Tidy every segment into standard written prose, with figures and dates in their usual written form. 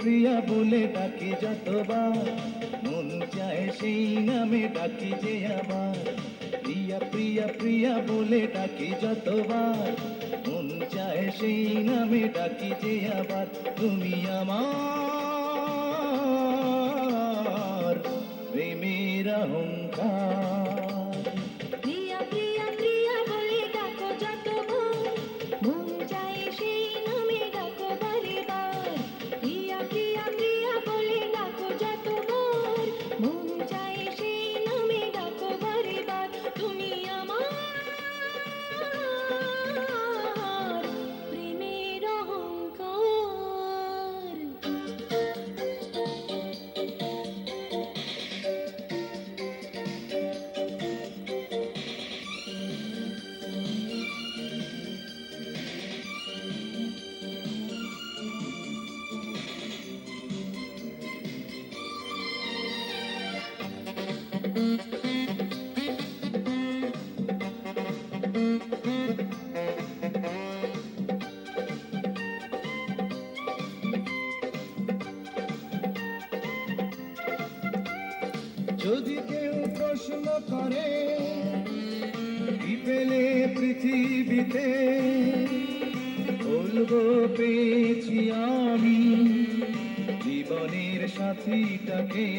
প্রিয়া বলে ডাকি যতবার, মন চায় সেই নামে ডাকি যে আবার। প্রিয়া প্রিয়া প্রিয়া বলে ডাকি যতবার, মন চায় সেই নামে ডাকি যে আবার। তুমি আমার প্রেমের অহংকার। প্রিয়া প্রিয়া প্রিয়া বলে ডাকো যতবার, মন চায় সেই নামে ডাকো বারে বার। প্রিয়া প্রিয়া প্রিয়া বলে ডাকো যতবার, মন চায় সেই নামে ডাকো বারে বার। তুমি আমার প্রেমের অহংকার। যদি কেউ প্রশ্ন করে কি পেলে পৃথিবীতে, বলবো পেয়েছি আমি জীবনের সাথীটাকে।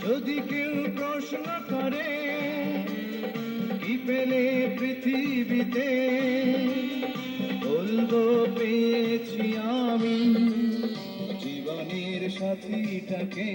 যদি কেউ প্রশ্ন করে কি পেলে পৃথিবীতে, বলবো পেয়েছি আমি জীবনের সাথীটাকে।